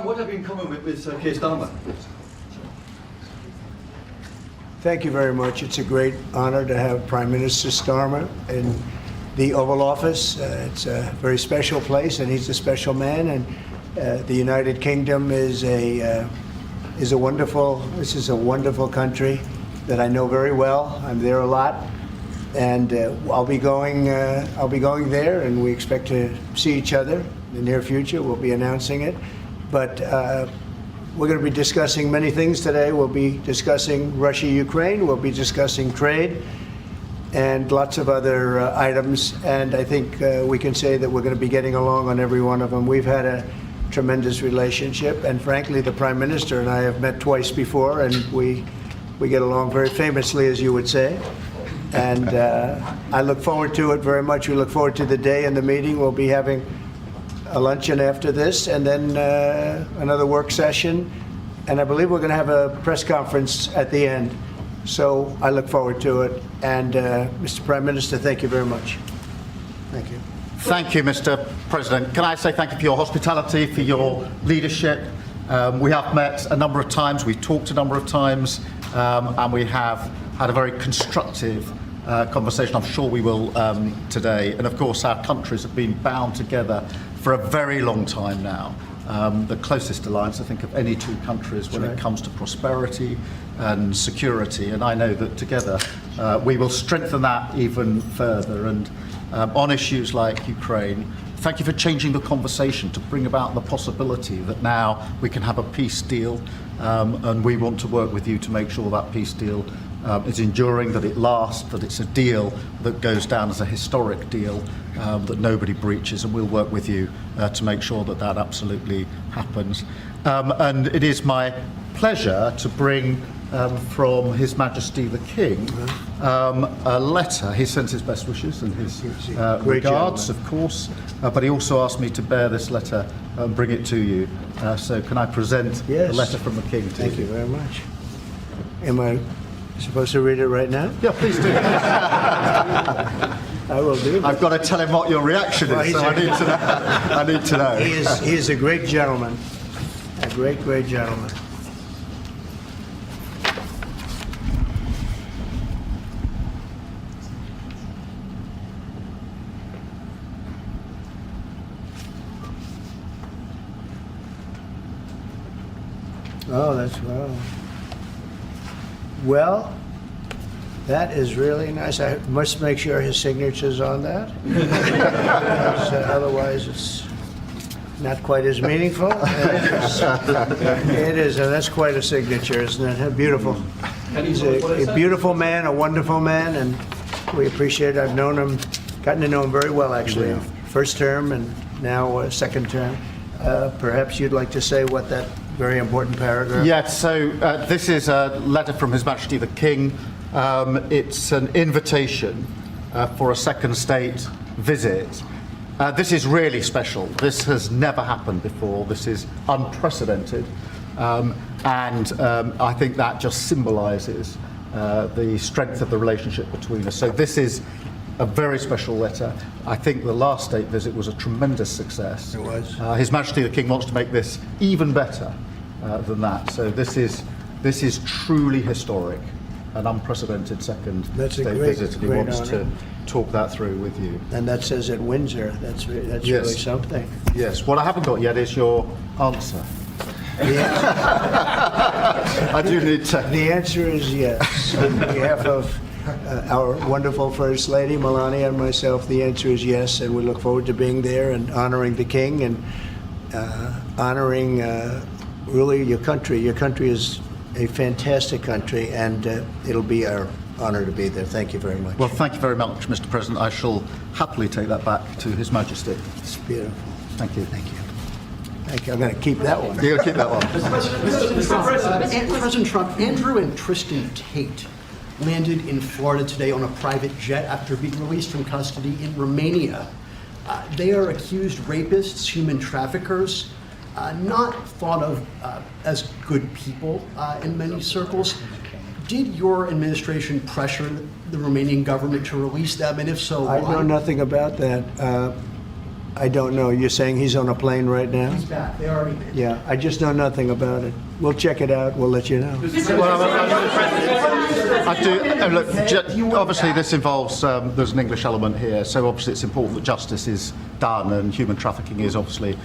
what have you in common with Keir Starmer? Thank you very much. It's a great honor to have Prime Minister Starmer in the Oval Office. It's a very special place, and he's a special man. And the United Kingdom is a wonderful country that I know very well. I'm there a lot, and I'll be going there, and we expect to see each other in the near future. We'll be announcing it, but. We're going to be discussing many things today. We'll be discussing Russia-Ukraine. We'll be discussing trade and lots of other items. And I think we can say that we're going to be getting along on every one of them. We've had a tremendous relationship. And frankly, the Prime Minister and I have met twice before, and we get along very famously, as you would say. And I look forward to it very much. We look forward to the day and the meeting. We'll be having a luncheon after this, and then another work session, and I believe we're going to have a press conference at the end. So I look forward to it. And Mr. Prime Minister, thank you very much. Thank you. Thank you, Mr. President. Can I say thank you for your hospitality, for your leadership. We have met a number of times, we've talked a number of times, and we have had a very constructive conversation. I'm sure we will today. And of course, our countries have been bound together for a very long time now. The closest alliance, I think, of any two countries when it comes to prosperity and security. And I know that together we will strengthen that even further. And on issues like Ukraine, thank you for changing the conversation to bring about the possibility that now we can have a peace deal. And we want to work with you to make sure that peace deal is enduring, that it lasts, that it's a deal that goes down as a historic deal, that nobody breaches, and we'll work with you to make sure that that absolutely happens. And it is my pleasure to bring from His Majesty the King a letter. He sends his best wishes and his regards, of course, but he also asked me to bear this letter and bring it to you. So can I present the letter from the King to you? Thank you very much. Am I supposed to read it right now? Yeah, please do. I will do. I've got to tell him what your reaction is, so I need to know. He is a great gentleman, a great gentleman. Oh, that's well. Well, that is really nice. I must make sure his signature's on that. Otherwise, it's not quite as meaningful. It is, and that's quite a signature, isn't it? Beautiful. He's a beautiful man, a wonderful man, and we appreciate it. I've known him, gotten to know him very well, actually. Yeah. First term and now second term. Perhaps you'd like to say what that very important paragraph. Yes, so this is a letter from His Majesty the King. It's an invitation for a second state visit. This is really special. This has never happened before. This is unprecedented. And I think that just symbolises the strength of the relationship between us. So this is a very special letter. I think the last state visit was a tremendous success. It was. His Majesty the King wants to make this even better than that. So this is truly historic, an unprecedented second state visit, and he wants to talk that through with you. And that says at Windsor. That's yes. Really something. Yes. What I haven't got yet is your answer. I do need to. The answer is yes. On behalf of our wonderful First Lady, Melania, and myself, the answer is yes, and we look forward to being there and honoring the King and honoring really your country. Your country is a fantastic country, and it'll be our honor to be there. Thank you very much. Well, thank you very much, Mr. President. I shall happily take that back to His Majesty. It's beautiful. Thank you. Thank you. Thank you. I'm going to keep that one. You'll keep that one. Mr. President, President Trump, Andrew and Tristan Tate landed in Florida today on a private jet after being released from custody in Romania. They are accused rapists, human traffickers, not thought of as good people in many circles. Did your administration pressure the Romanian government to release them, and if so, why? I know nothing about that. I don't know. You're saying he's on a plane right now? He's back. They already did. Yeah, I just know nothing about it. We'll check it out. We'll let you know. I do. Look, obviously this involves, there's an English element here, so obviously it's important that justice is done, and human trafficking is obviously,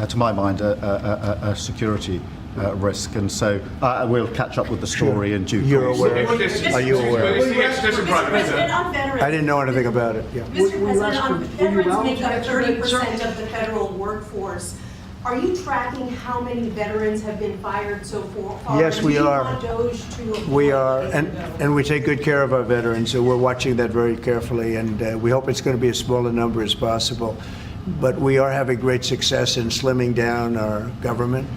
to my mind, a security risk, and so I will catch up with the story in due course. You're aware? Are you aware? I didn't know anything about it. Yeah. Mr. President, veterans make up 30% of the federal workforce. Are you tracking how many veterans have been fired so far? Yes, we are. Do you want DOJ to We are, and we take good care of our veterans, so we're watching that very carefully, and we hope it's going to be as small a number as possible. But we are having great success in slimming down our government.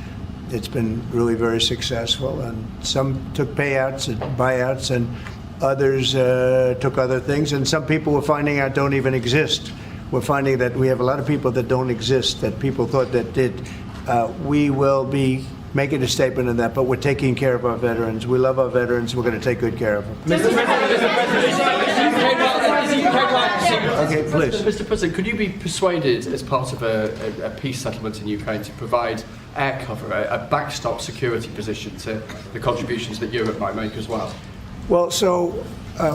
It's been really very successful, and some took payouts and buyouts, and others took other things, and some people we're finding out don't even exist. We're finding that we have a lot of people that don't exist, that people thought that did. We will be making a statement on that, but we're taking care of our veterans. We love our veterans. We're going to take good care of them. Okay, please. Mr. President, could you be persuaded, as part of a peace settlement in Ukraine, to provide air cover, a backstop security position to the contributions that Europe might make as well? Well, so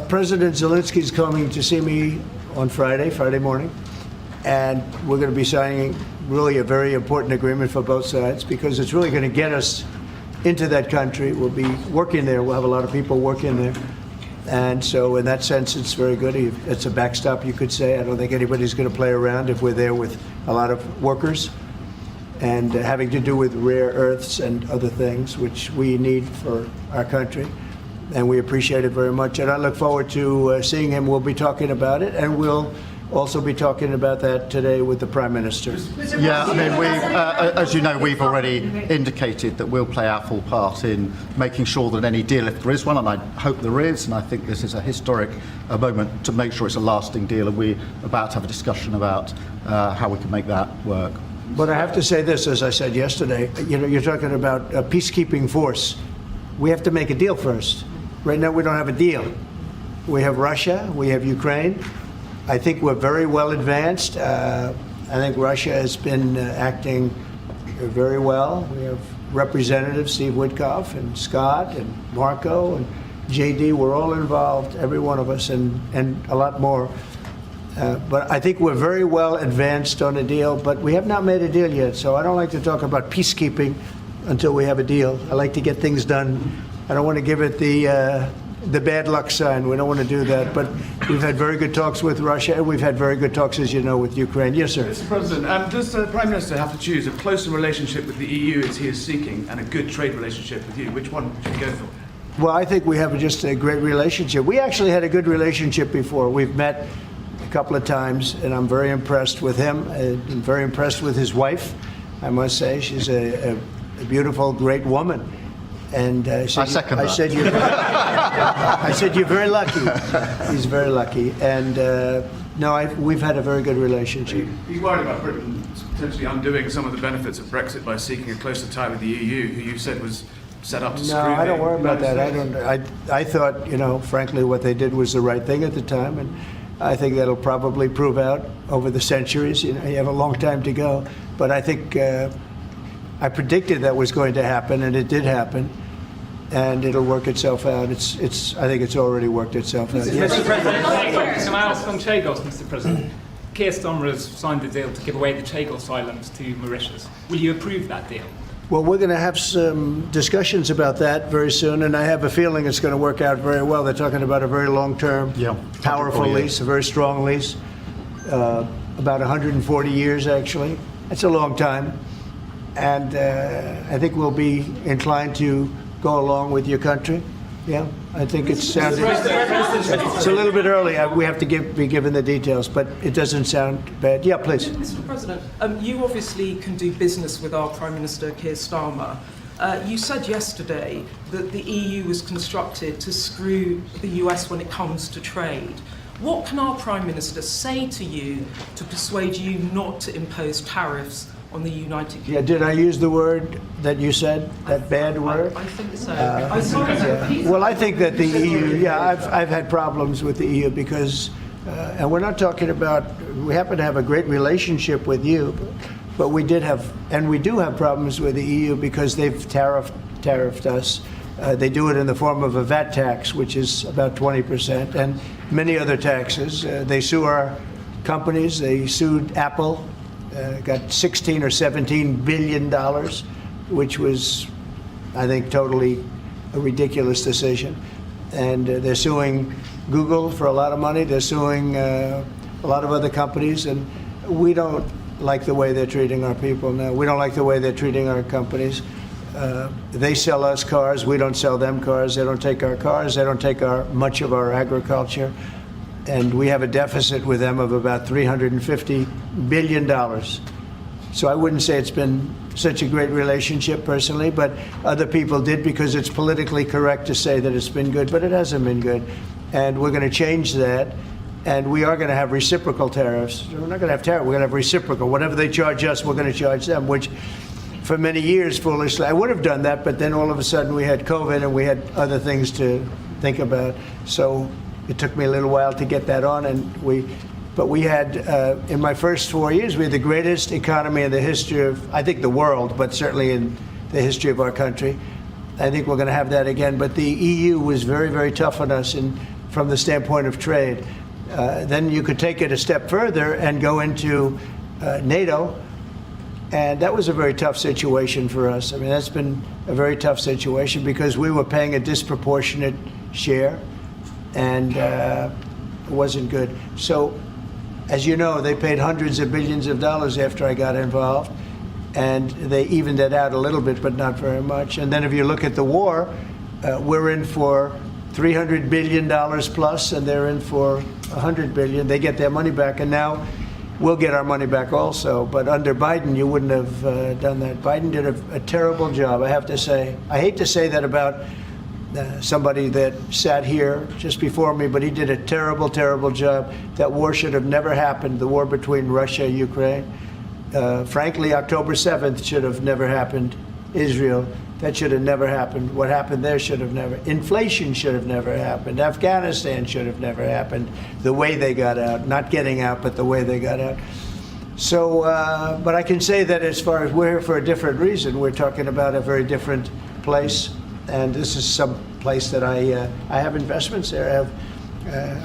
President Zelensky is coming to see me on Friday morning, and we're going to be signing really a very important agreement for both sides, because it's really going to get us into that country. We'll be working there. We'll have a lot of people working there. And so in that sense, it's very good. It's a backstop, you could say. I don't think anybody's going to play around if we're there with a lot of workers and having to do with rare earths and other things, which we need for our country. And we appreciate it very much. And I look forward to seeing him. We'll be talking about it, and we'll also be talking about that today with the Prime Minister. Yeah, I mean, as you know, we've already indicated that we'll play our full part in making sure that any deal, if there is one, and I hope there is, and I think this is a historic moment to make sure it's a lasting deal, and we're about to have a discussion about how we can make that work. But I have to say this, as I said yesterday, you know, you're talking about a peacekeeping force. We have to make a deal first. Right now, we don't have a deal. We have Russia, we have Ukraine. I think we're very well advanced. I think Russia has been acting very well. We have Representatives Steve Witkoff and Scott and Marco and JD. We're all involved, every one of us, and a lot more. But I think we're very well advanced on a deal, but we have not made a deal yet. So I don't like to talk about peacekeeping until we have a deal. I like to get things done. I don't want to give it the bad luck sign. We don't want to do that. But we've had very good talks with Russia, and we've had very good talks, as you know, with Ukraine. Yes, sir. Mr. President, does the Prime Minister have to choose a closer relationship with the EU as he is seeking and a good trade relationship with you? Which one should he go for? Well, I think we have just a great relationship. We actually had a good relationship before. We've met a couple of times, and I'm very impressed with him. I'm very impressed with his wife, I must say. She's a beautiful, great woman. And I said you're very lucky. He's very lucky. And no, we've had a very good relationship. He's worried about Britain potentially undoing some of the benefits of Brexit by seeking a closer tie with the EU, who you said was set up to screw No, I don't the worry about that. United States. I thought, you know, frankly, what they did was the right thing at the time, and I think that'll probably prove out over the centuries. You know, you have a long time to go, but I think I predicted that was going to happen, and it did happen. And it'll work itself out. I think it's already worked itself out. Mr. President, can I ask on Chagos, Mr. President? Keir Starmer has signed a deal to give away the Chagos Islands to Mauritius. Will you approve that deal? Well, we're going to have some discussions about that very soon, and I have a feeling it's going to work out very well. They're talking about a very long-term, powerful lease, a very strong lease, about 140 years, actually. That's a long time. And I think we'll be inclined to go along with your country. Yeah, I think it's sounding. It's a little bit early. We have to be given the details, but it doesn't sound bad. Yeah, please. Mr. President, you obviously can do business with our Prime Minister Keir Starmer. You said yesterday that the EU was constructed to screw the US when it comes to trade. What can our Prime Minister say to you to persuade you not to impose tariffs on the United Kingdom? Yeah, did I use the word that you said, that bad word? I think so. Well, I think that the EU, I've had problems with the EU because And we're not talking about, we happen to have a great relationship with you, but we did have, and we do have problems with the EU because they've tariffed us. They do it in the form of a VAT tax, which is about 20%, and many other taxes. They sue our companies. They sued Apple, got 16 or 17 billion dollars, which was, I think, totally a ridiculous decision. And they're suing Google for a lot of money. They're suing a lot of other companies, and we don't like the way they're treating our people now. We don't like the way they're treating our companies. They sell us cars. We don't sell them cars. They don't take our cars. They don't take much of our agriculture. And we have a deficit with them of about $350 billion. So I wouldn't say it's been such a great relationship personally, but other people did because it's politically correct to say that it's been good, but it hasn't been good. And we're going to change that. And we are going to have reciprocal tariffs. We're not going to have tariffs. We're going to have reciprocal. Whatever they charge us, we're going to charge them, which for many years, foolishly, I would have done that, but then all of a sudden we had COVID and we had other things to think about. So it took me a little while to get that on, but we had, in my first 4 years, we had the greatest economy in the history of, I think, the world, but certainly in the history of our country. I think we're going to have that again, but the EU was very, very tough on us from the standpoint of trade. Then you could take it a step further and go into NATO, and that was a very tough situation for us. I mean, that's been a very tough situation because we were paying a disproportionate share, and it wasn't good. So, as you know, they paid hundreds of billions of dollars after I got involved, and they evened it out a little bit, but not very much. And then if you look at the war, we're in for $300 billion plus, and they're in for $100 billion. They get their money back, and now we'll get our money back also. But under Biden, you wouldn't have done that. Biden did a terrible job, I have to say. I hate to say that about somebody that sat here just before me, but he did a terrible, terrible job. That war should have never happened, the war between Russia and Ukraine. Frankly, October 7th should have never happened. Israel, that should have never happened. What happened there should have never. Inflation should have never happened. Afghanistan should have never happened. The way they got out, not getting out, but the way they got out. So, but I can say that as far as we're here for a different reason, we're talking about a very different place. And this is some place that I have investments there.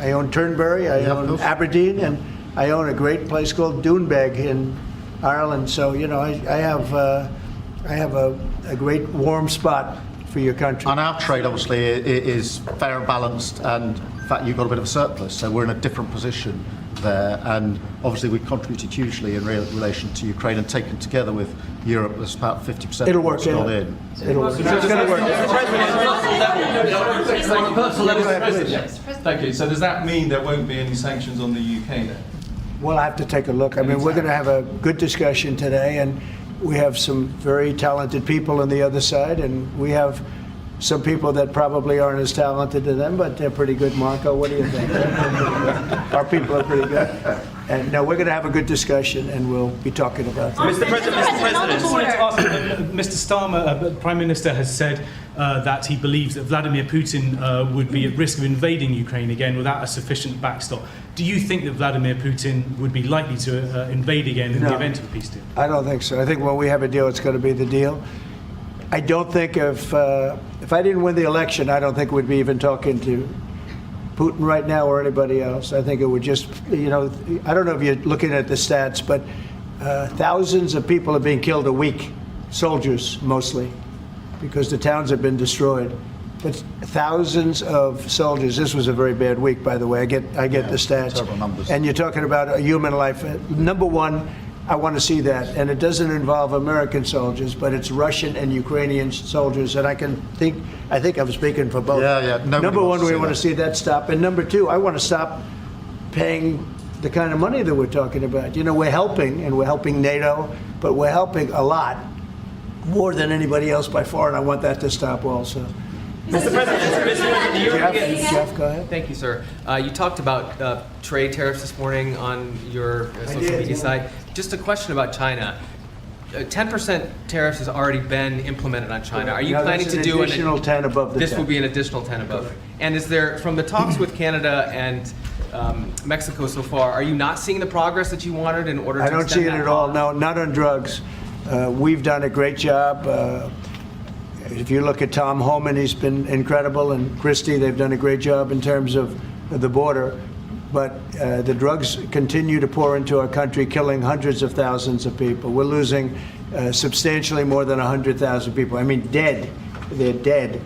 I own Turnberry, I own Aberdeen, and I own a great place called Doonbeg in Ireland. So, you know, I have a great warm spot for your country. And our trade, obviously, is fair and balanced, and in fact, you've got a bit of a surplus, so we're in a different position there. And obviously, we contributed hugely in relation to Ukraine, and taken together with Europe, there's about 50% It'll of work, what's gone in. It'll work. It's going to work. Thank you. So does that mean there won't be any sanctions on the UK then? Well, I have to take a look. I mean, we're going to have a good discussion today, and we have some very talented people on the other side, and we have some people that probably aren't as talented as them, but they're pretty good. Marco, what do you think? Our people are pretty good. And no, we're going to have a good discussion, and we'll be talking about that. Mr. President, I just wanted to ask, Mr. Starmer, the Prime Minister has said that he believes that Vladimir Putin would be at risk of invading Ukraine again without a sufficient backstop. Do you think that Vladimir Putin would be likely to invade again in the event of a peace deal? I don't think so. I think when we have a deal, it's going to be the deal. I don't think if I didn't win the election, I don't think we'd be even talking to Putin right now or anybody else. I think it would just, you know, I don't know if you're looking at the stats, but thousands of people are being killed a week, soldiers mostly, because the towns have been destroyed. But thousands of soldiers. This was a very bad week, by the way. I get the stats. Several numbers. And you're talking about a human life. Number one, I want to see that, and it doesn't involve American soldiers, but it's Russian and Ukrainian soldiers, and I think I'm speaking for both. Yeah. Number one, we want to see that stop, and number two, I want to stop paying the kind of money that we're talking about. You know, we're helping, and we're helping NATO, but we're helping a lot, more than anybody else by far, and I want that to stop also. Mr. President, Jeff, go ahead. Thank you, sir. You talked about trade tariffs this morning on your social media site. Just a question about China. 10% tariffs has already been implemented on China. Are you planning to do an additional 10 above the This 10. will be an additional 10 above. And is there, from the talks with Canada and Mexico so far. Are you not seeing the progress that you wanted in order to I don't extend see it that at all. pause? No, not on drugs. We've done a great job. If you look at Tom Homan, he's been incredible, and Christie, they've done a great job in terms of the border. But the drugs continue to pour into our country, killing hundreds of thousands of people. We're losing substantially more than 100,000 people. I mean, dead. They're dead.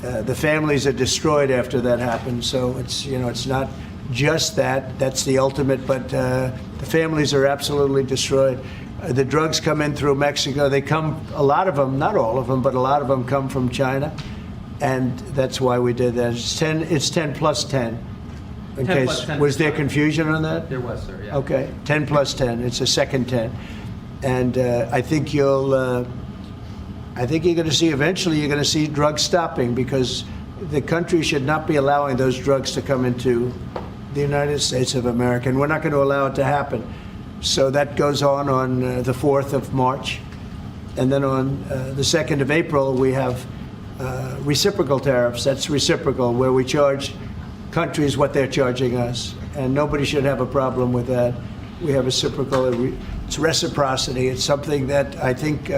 The families are destroyed after that happens. So it's, you know, it's not just that. That's the ultimate. But the families are absolutely destroyed. The drugs come in through Mexico. They come, a lot of them, not all of them, but a lot of them come from China. And that's why we did that. It's 10 plus 10. In 10 case, plus 10 was there confusion on that? There was, sir, yeah. Okay, 10 plus 10. It's a second 10. And I think I think you're going to see, eventually you're going to see drugs stopping, because the country should not be allowing those drugs to come into the United States of America. And we're not going to allow it to happen. So that goes on the 4th of March. And then on the 2nd of April, we have reciprocal tariffs. That's reciprocal, where we charge countries what they're charging us. And nobody should have a problem with that. We have reciprocal, it's reciprocity. It's something that I think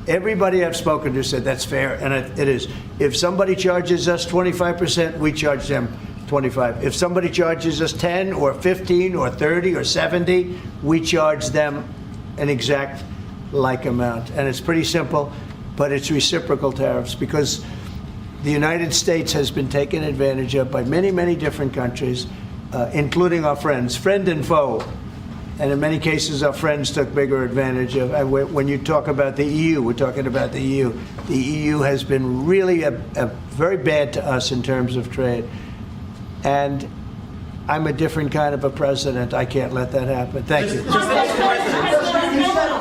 everybody I've spoken to said that's fair, and it is. If somebody charges us 25%, we charge them 25. If somebody charges us 10 or 15 or 30 or 70, we charge them an exact like amount. And it's pretty simple, but it's reciprocal tariffs, because the United States has been taken advantage of by many, many different countries, including our friends, friend and foe. And in many cases, our friends took bigger advantage of. And when you talk about the EU, we're talking about the EU. The EU has been really very bad to us in terms of trade. And I'm a different kind of a president. I can't let that happen. Thank you.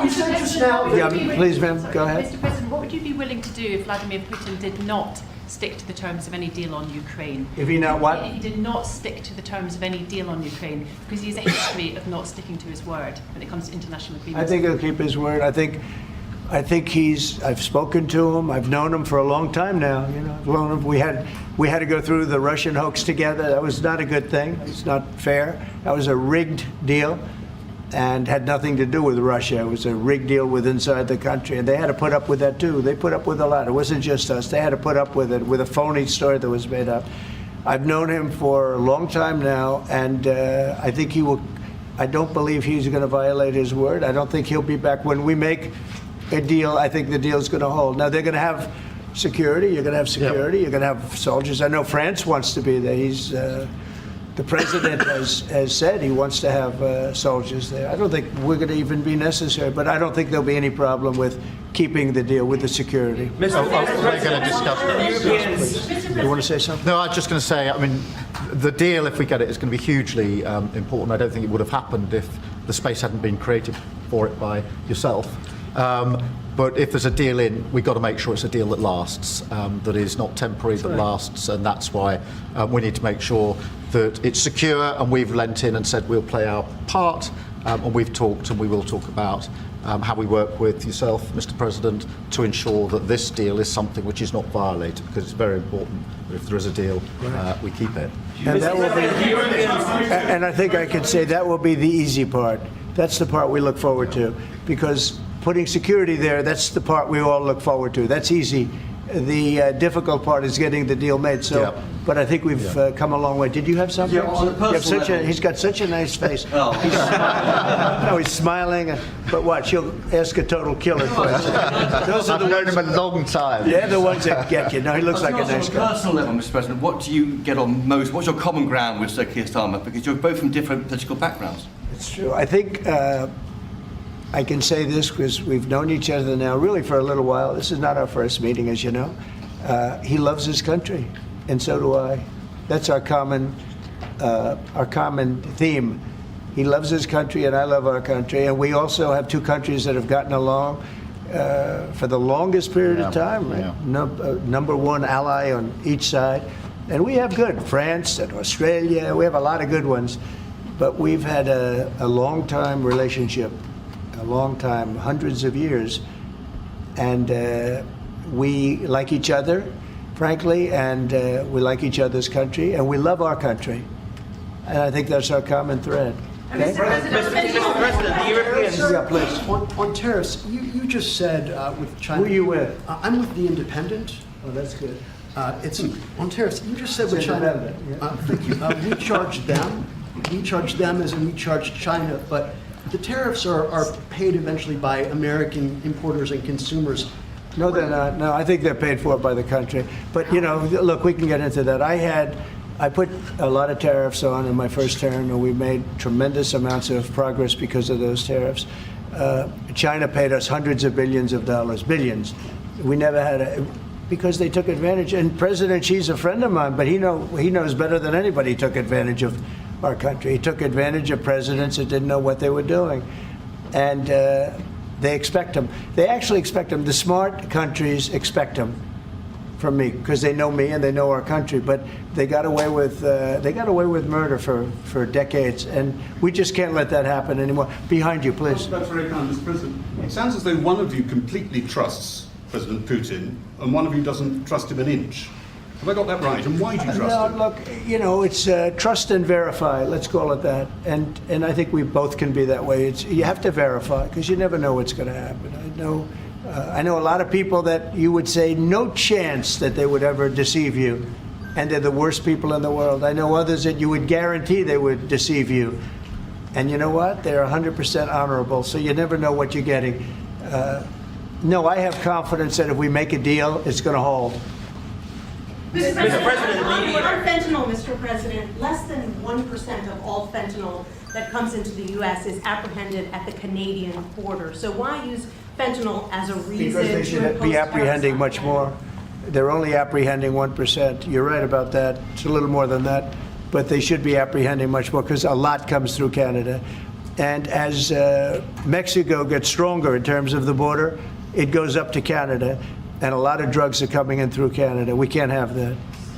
You said just now. Yeah, please, ma'am, go ahead. Mr. President, what would you be willing to do if Vladimir Putin did not stick to the terms of any deal on Ukraine? If he not what? He did not stick to the terms of any deal on Ukraine, because he has a history of not sticking to his word when it comes to international agreements. I think he'll keep his word. I think I've spoken to him. I've known him for a long time now. You know, I've known him. We had to go through the Russian hoax together. That was not a good thing. It's not fair. That was a rigged deal, and had nothing to do with Russia. It was a rigged deal with inside the country, and they had to put up with that too. They put up with a lot. It wasn't just us. They had to put up with it, with a phony story that was made up. I've known him for a long time now, and I think he will. I don't believe he's going to violate his word. I don't think he'll be back. When we make a deal, I think the deal's going to hold. Now, they're going to have security. You're going to have security. Yep. You're going to have soldiers. I know France wants to be there. The president has said he wants to have soldiers there. I don't think we're going to even be necessary, but I don't think there'll be any problem with keeping the deal with the security. We're going to discuss You want to say something? No, I was just going to say, I mean, the deal, if we get it, is going to be hugely important. I don't think it would have happened if the space hadn't been created for it by yourself. But if there's a deal in, we've got to make sure it's a deal that lasts, that is not temporary, that lasts, and that's why we need to make sure that it's secure, and we've lent in and said we'll play our part, and we've talked and we will talk about how we work with yourself, Mr. President, to ensure that this deal is something which is not violated, because it's very important that if there is a deal, we keep it. And that will be, and I think I could say that will be the easy part. That's the part we look forward to, because putting security there, that's the part we all look forward to. That's easy. The difficult part is getting the deal made. So, but I think we've come a long way. Did you have something? Yeah, on a personal level. He's got such a nice face. Oh. He's smiling. But watch, he'll ask a total killer question. Those are I've known him a long time. They're the ones that get you. No, he looks like a nice On a guy. personal level, Mr. President, what do you get on most? What's your common ground with Sir Keir Starmer? Because you're both from different political backgrounds. It's true. I think I can say this because we've known each other now really for a little while. This is not our first meeting, as you know. He loves his country, and so do I. That's our common theme. He loves his country, and I love our country. And we also have two countries that have gotten along for the longest period of time, right? Yeah. Number one ally on each side. And we have good, France and Australia. We have a lot of good ones. But we've had a long-time relationship, a long time, hundreds of years. And we like each other, frankly, and we like each other's country, and we love our country. And I think that's our common thread. Okay? Mr. President, the Europeans... Yeah, please. On tariffs, you just said with China... Who are you with? I'm with The Independent. Oh, that's good. It's on tariffs. You just said with China... Thank you. We charge them. We charge them as in we charge China, but the tariffs are paid eventually by American importers and consumers. No, they're not. No, I think they're paid for by the country. But, you know, look, we can get into that. I put a lot of tariffs on in my first term, and we made tremendous amounts of progress because of those tariffs. China paid us hundreds of billions of dollars, billions. We never had because they took advantage. And President Xi's a friend of mine, but he knows better than anybody he took advantage of our country. He took advantage of presidents that didn't know what they were doing. And they expect them. They actually expect them. The smart countries expect them from me because they know me and they know our country. But they got away with murder for decades, and we just can't let that happen anymore. Behind you, please. That's very kind, Mr. President. It sounds as though one of you completely trusts President Putin and one of you doesn't trust him an inch. Have I got that right? And why do you trust him? Look, you know, it's trust and verify. Let's call it that. And I think we both can be that way. You have to verify because you never know what's going to happen. I know a lot of people that you would say no chance that they would ever deceive you, and they're the worst people in the world. I know others that you would guarantee they would deceive you, and you know what? They're 100% honorable. So you never know what you're getting. No, I have confidence that if we make a deal, it's going to hold. Mr. President, on fentanyl, Mr. President, less than 1% of all fentanyl that comes into the U.S. is apprehended at the Canadian border. So why use fentanyl as a reason because they should be apprehending much more. They're only apprehending 1%. You're right about that. It's a little more than that. But they should be apprehending much more because a lot comes through Canada. And as Mexico gets stronger in terms of the border, it goes up to Canada. And a lot of drugs are coming in through Canada. We can't have that.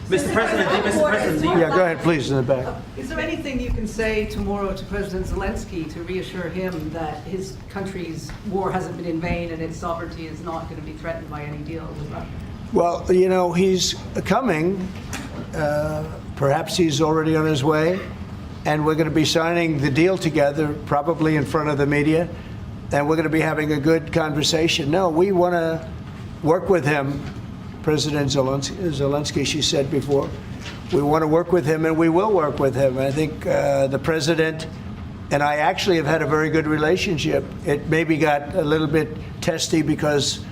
Mr. President, yeah, go ahead, please, in the back. Is there anything you can say tomorrow to President Zelensky to reassure him that his country's war hasn't been in vain and its sovereignty is not going to be threatened by any deal with Russia? Well, you know, he's coming. Perhaps he's already on his way. And we're going to be signing the deal together, probably in front of the media. And we're going to be having a good conversation. No, we want to work with him. President Zelensky, she said before, we want to work with him, and we will work with him. I think the president and I actually have had a very good relationship. It maybe got a little bit testy because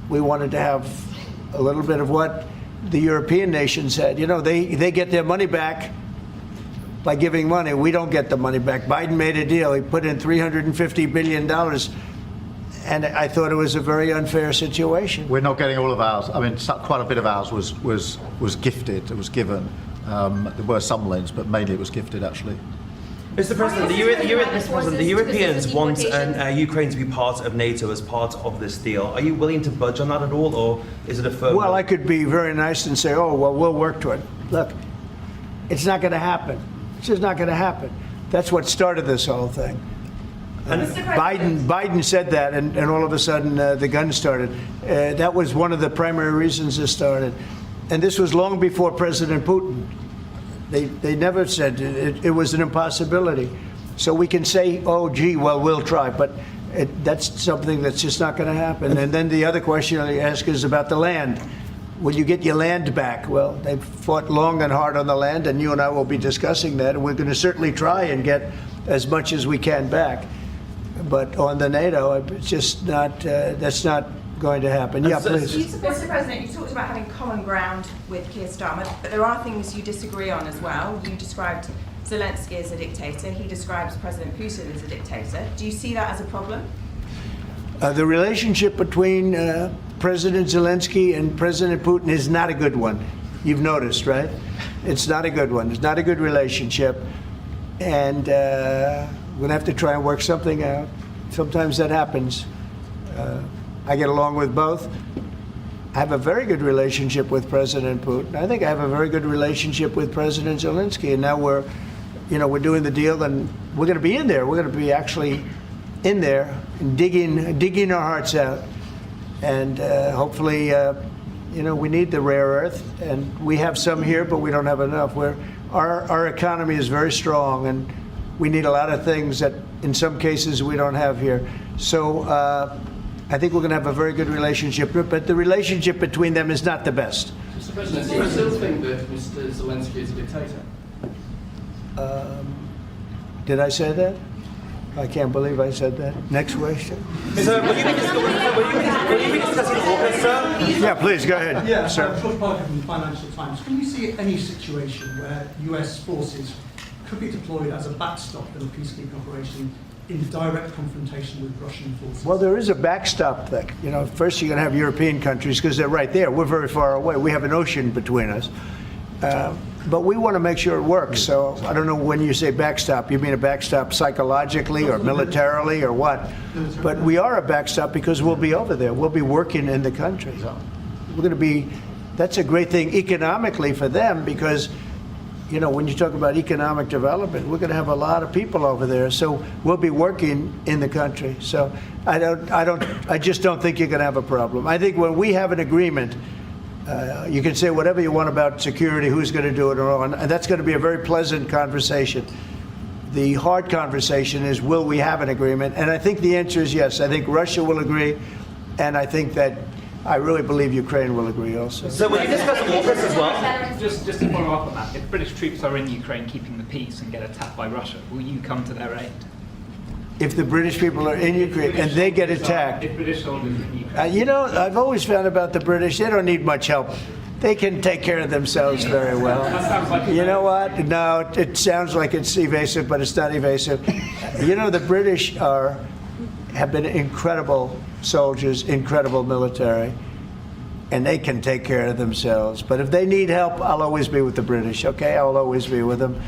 we wanted to have a little bit of what the European nations had. You know, they get their money back by giving money. We don't get the money back. Biden made a deal. He put in $350 billion. And I thought it was a very unfair situation. We're not getting all of ours. I mean, quite a bit of ours was gifted. It was given. There were some loans, but mainly it was gifted, actually. Mr. President, the Europeans want Ukraine to be part of NATO as part of this deal. Are you willing to budge on that at all, or is it a firm? Well, I could be very nice and say, oh, well, we'll work to it. Look, it's not going to happen. It's just not going to happen. That's what started this whole thing. Biden said that, and all of a sudden the guns started. That was one of the primary reasons this started. And this was long before President Putin. They never said it was an impossibility. So we can say, oh, gee, well, we'll try. But that's something that's just not going to happen. And then the other question I ask is about the land. Will you get your land back? Well, they've fought long and hard on the land, and you and I will be discussing that. And we're going to certainly try and get as much as we can back. But on the NATO, it's just not, that's not going to happen. Yeah, please. Mr. President, you talked about having common ground with Keir Starmer, but there are things you disagree on as well. You described Zelensky as a dictator. He describes President Putin as a dictator. Do you see that as a problem? The relationship between President Zelensky and President Putin is not a good one. You've noticed, right? It's not a good one. It's not a good relationship. And we're going to have to try and work something out. Sometimes that happens. I get along with both. I have a very good relationship with President Putin. I think I have a very good relationship with President Zelensky. And now we're doing the deal, and we're going to be in there. We're going to be actually in there and digging our hearts out. And hopefully, we need the rare earth, and we have some here, but we don't have enough. We're our economy is very strong, and we need a lot of things that in some cases we don't have here. So I think we're going to have a very good relationship, but the relationship between them is not the best. Mr. President, do you still think that Mr. Zelensky is a dictator? Did I say that? I can't believe I said that. Next question. Sir, will you be discussing AUKUS, sir? Yeah, please, go ahead. Yeah, sir. George Parker from the Financial Times. Can you see any situation where US forces could be deployed as a backstop in a peacekeeping operation in direct confrontation with Russian forces? Well, there is a backstop thing. You know, first you're going to have European countries because they're right there. We're very far away. We have an ocean between us. But we want to make sure it works. So I don't know when you say backstop, you mean a backstop psychologically or militarily or what? But we are a backstop because we'll be over there. We'll be working in the country. We're going to be, that's a great thing economically for them because, you know, when you talk about economic development, we're going to have a lot of people over there. So we'll be working in the country. So I just don't think you're going to have a problem. I think when we have an agreement, you can say whatever you want about security, who's going to do it, and that's going to be a very pleasant conversation. The hard conversation is, will we have an agreement? And I think the answer is yes. I think Russia will agree, and I think that I really believe Ukraine will agree also. So will you discuss AUKUS as well? Just to follow up on that, if British troops are in Ukraine keeping the peace and get attacked by Russia, will you come to their aid? If the British people are in Ukraine and they get attacked, If British soldiers in Ukraine. you know, I've always found about the British, they don't need much help. They can take care of themselves very well. You know what? No, it sounds like it's evasive, but it's not evasive. You know, the British have been incredible soldiers, incredible military, and they can take care of themselves. But if they need help, I'll always be with the British, okay? I'll always be with them.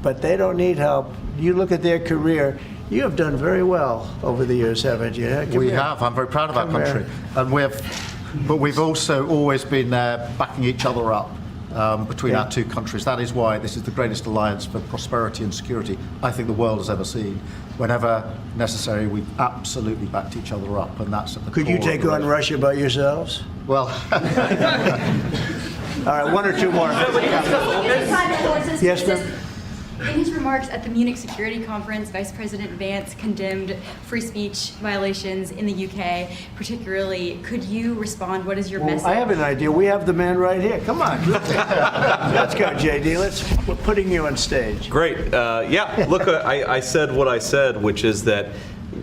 But they don't need help. You look at their career. You have done very well over the years, haven't you? We have. I'm very proud of our country. And but we've also always been backing each other up between our two countries. That is why this is the greatest alliance for prosperity and security I think the world has ever seen. Whenever necessary, we've absolutely backed each other up, and that's at the Could you core take of on Russia by yourselves? Well, all right, one or two more. Yes, ma'am. In his remarks at the Munich Security Conference, Vice President Vance condemned free speech violations in the UK, particularly. Could you respond? What is your message? I have an idea. We have the man right here. Come on. Let's go, JD. We're putting you on stage. Great. Yeah, look, I said what I said, which is that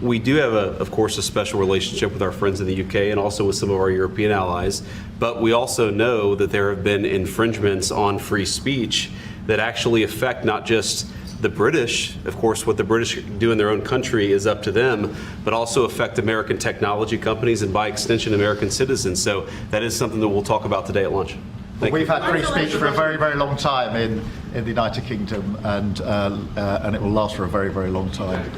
we do have, of course, a special relationship with our friends in the UK and also with some of our European allies. But we also know that there have been infringements on free speech that actually affect not just the British. Of course, what the British do in their own country is up to them, but also affect American technology companies and by extension American citizens. So that is something that we'll talk about today at lunch. We've had free speech for a very, very long time in the United Kingdom, and it will last for a very, very long time.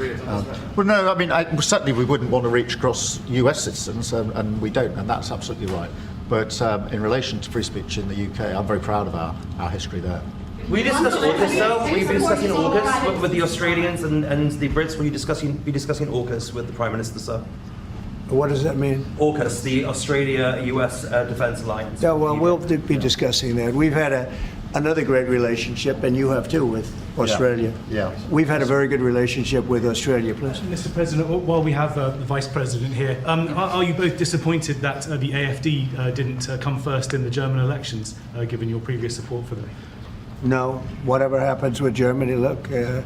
Well, no, I mean, certainly we wouldn't want to reach across US citizens, and we don't, and that's absolutely right. But in relation to free speech in the UK, I'm very proud of our history there. We discussed AUKUS, sir. Will you be discussing AUKUS with the Australians and the Brits? Will you be discussing AUKUS with the Prime Minister, sir? What does that mean? AUKUS, the Australia-US Defence Alliance. Yeah, well, we'll be discussing that. We've had another great relationship, and you have too, with Australia. Yeah. We've had a very good relationship with Australia, please. Mr. President, while we have the Vice President here, are you both disappointed that the AfD didn't come first in the German elections, given your previous support for them? No, whatever happens with Germany, look, the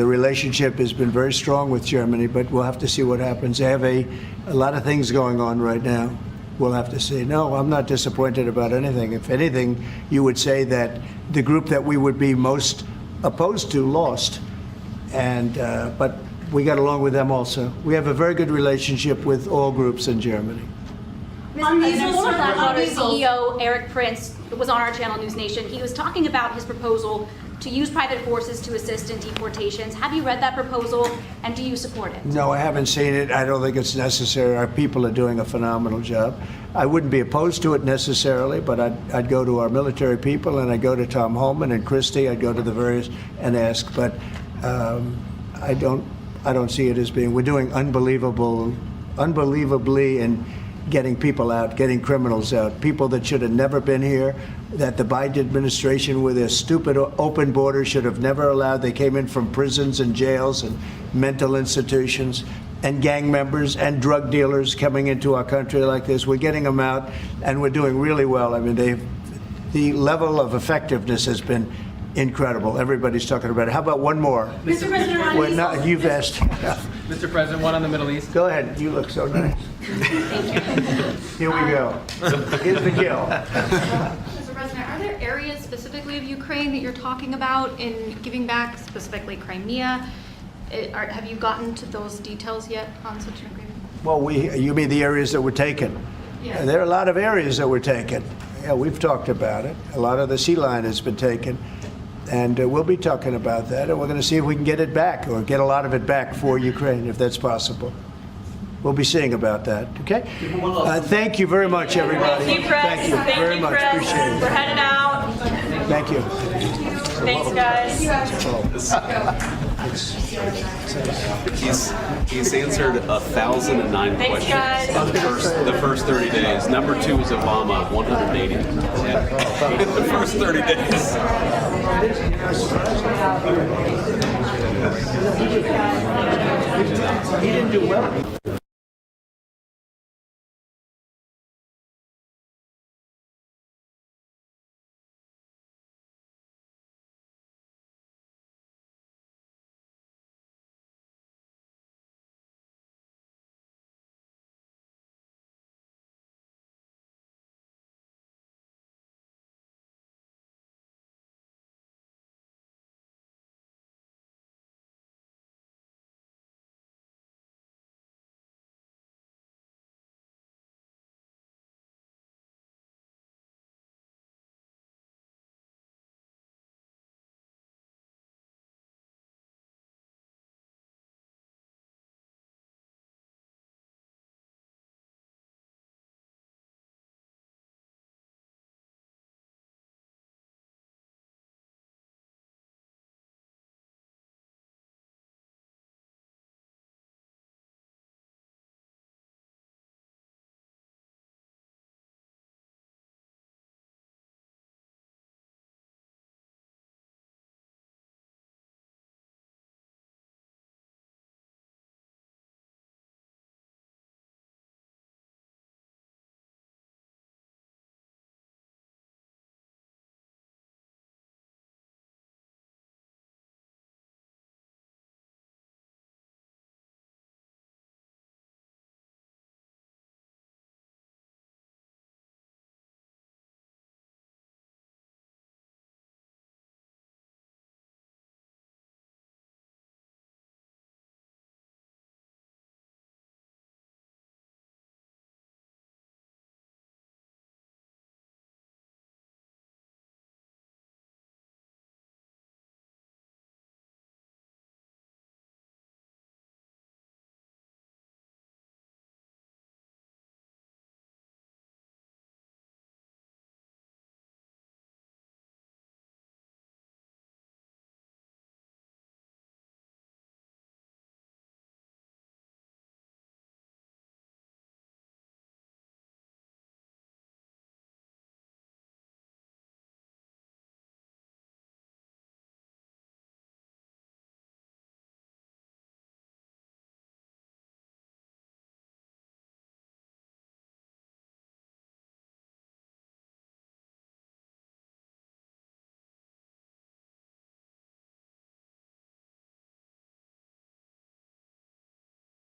relationship has been very strong with Germany, but we'll have to see what happens. They have a lot of things going on right now. We'll have to see. No, I'm not disappointed about anything. If anything, you would say that the group that we would be most opposed to lost, but we got along with them also. We have a very good relationship with all groups in Germany. Former Blackwater CEO Eric Prince was on our channel News Nation. He was talking about his proposal to use private forces to assist in deportations. Have you read that proposal, and do you support it? No, I haven't seen it. I don't think it's necessary. Our people are doing a phenomenal job. I wouldn't be opposed to it necessarily, but I'd go to our military people, and I'd go to Tom Homan and Christie. I'd go to the various and ask, but I don't see it as being. We're doing unbelievably getting people out, getting criminals out, people that should have never been here, that the Biden administration with their stupid open borders should have never allowed. They came in from prisons and jails and mental institutions, and gang members and drug dealers coming into our country like this. We're getting them out, and we're doing really well. I mean, the level of effectiveness has been incredible. Everybody's talking about it. How about one more? Mr. President, Well, not, you've asked. Mr. President, one on the Middle East. Go ahead. You look so nice. Here we go. Here's the kill. Mr. President, are there areas specifically of Ukraine that you're talking about in giving back, specifically Crimea? Have you gotten to those details yet on such an agreement? Well, you mean the areas that were taken? Yeah. There are a lot of areas that were taken. Yeah, we've talked about it. A lot of the sea line has been taken. And we'll be talking about that, and we're going to see if we can get it back, or get a lot of it back for Ukraine, if that's possible. We'll be seeing about that, okay? Thank you very much, everybody. Thank you, Chris. Thank you very much. Chris. Appreciate it. We're heading out. Thank you. Thanks, guys. He's answered 1,009 Thanks, questions guys. the first 30 days. Number 2 is Obama, 180. The first 30 days. He didn't do well.